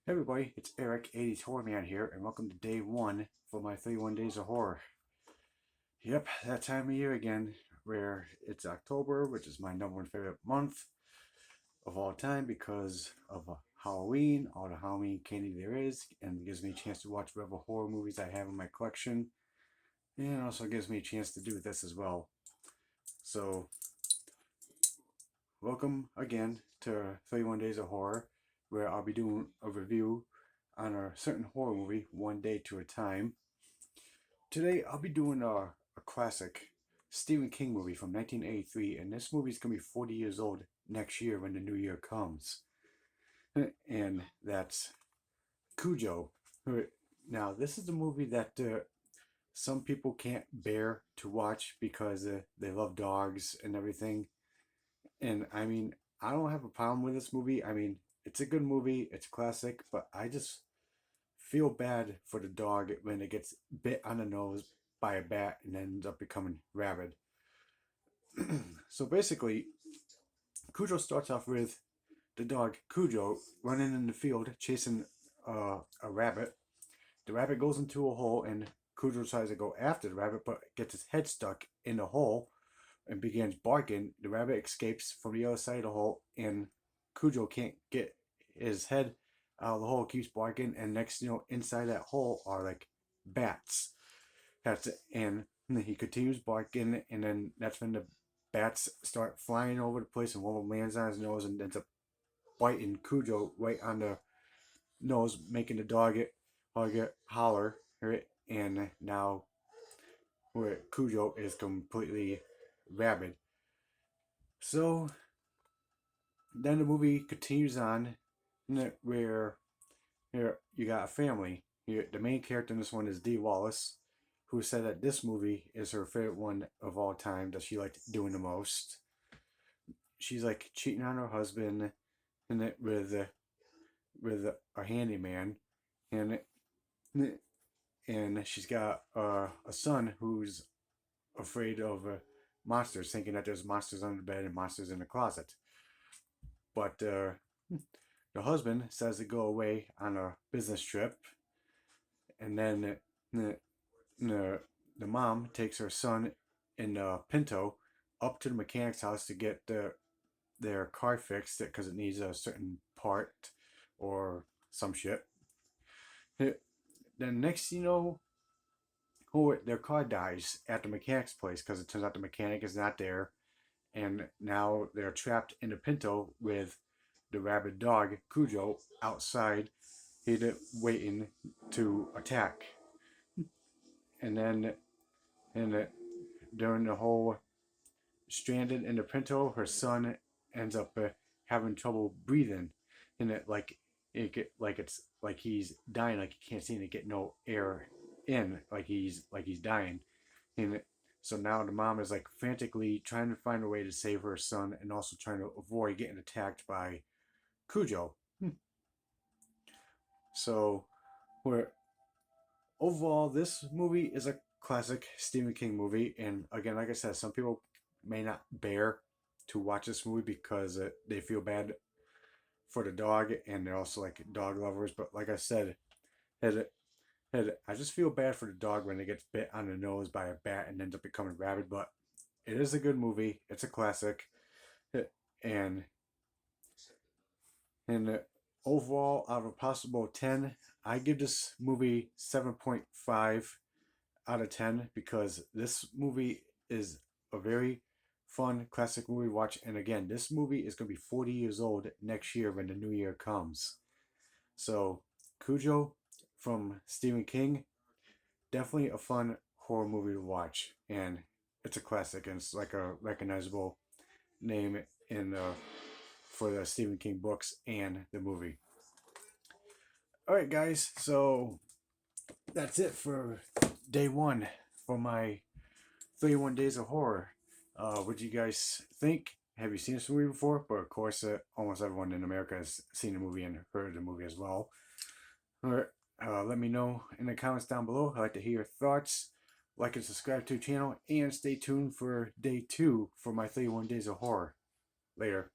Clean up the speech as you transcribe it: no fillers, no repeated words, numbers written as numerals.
Hey everybody, it's Eric, 80s Horror Man here, and welcome to day one for my 31 Days of Horror. Yep, that time of year again, where it's October, which is my number one favorite month of all time because of Halloween, all the Halloween candy there is, and it gives me a chance to watch whatever horror movies I have in my collection, and it also gives me a chance to do this as well. So, welcome again to 31 Days of Horror, where I'll be doing a review on a certain horror movie one day to a time. Today I'll be doing a classic Stephen King movie from 1983, and this movie is going to be 40 years old next year when the new year comes. And that's Cujo. Now, this is a movie that some people can't bear to watch because they love dogs and everything. And I mean, I don't have a problem with this movie. I mean, it's a good movie, it's classic, but I just feel bad for the dog when it gets bit on the nose by a bat and ends up becoming rabid. So basically, Cujo starts off with the dog Cujo running in the field chasing a rabbit. The rabbit goes into a hole and Cujo tries to go after the rabbit but gets his head stuck in the hole and begins barking. The rabbit escapes from the other side of the hole and Cujo can't get his head out of the hole, keeps barking, and next, inside that hole are like bats. That's it. And he continues barking, and then that's when the bats start flying over the place, and one of them lands on his nose and ends up biting Cujo right on the nose, making the dog get holler. Right? And now where Cujo is completely rabid. So then the movie continues on, where here you got a family. Here, the main character in this one is Dee Wallace, who said that this movie is her favorite one of all time that she liked doing the most. She's like cheating on her husband and it with a handyman, and and she's got a son who's afraid of monsters, thinking that there's monsters under the bed and monsters in the closet. But the husband says to go away on a business trip, and then the, the mom takes her son in a Pinto up to the mechanic's house to get their car fixed because it needs a certain part or some shit. Then next you know, their car dies at the mechanic's place because it turns out the mechanic is not there, and now they're trapped in a Pinto with the rabid dog Cujo outside, waiting to attack. And then, and during the whole stranded in the Pinto, her son ends up having trouble breathing, and it's like he's dying, like he can't seem to get no air in, like he's dying, and so now the mom is like frantically trying to find a way to save her son and also trying to avoid getting attacked by Cujo. So, where overall this movie is a classic Stephen King movie, and again, like I said, some people may not bear to watch this movie because they feel bad for the dog, and they're also like dog lovers. But like I said, I just feel bad for the dog when it gets bit on the nose by a bat and ends up becoming rabid. But it is a good movie. It's a classic, and and overall, out of a possible 10, I give this movie 7.5 out of 10 because this movie is a very fun classic movie to watch. And again, this movie is going to be 40 years old next year when the new year comes. So, Cujo from Stephen King, definitely a fun horror movie to watch. And it's a classic, and it's like a recognizable name in for the Stephen King books and the movie. All right, guys. So that's it for day one for my 31 Days of Horror. What do you guys think? Have you seen this movie before? But of course, almost everyone in America has seen the movie and heard the movie as well. All right, let me know in the comments down below. I'd like to hear your thoughts. Like and subscribe to the channel, and stay tuned for day two for my 31 Days of Horror. Later.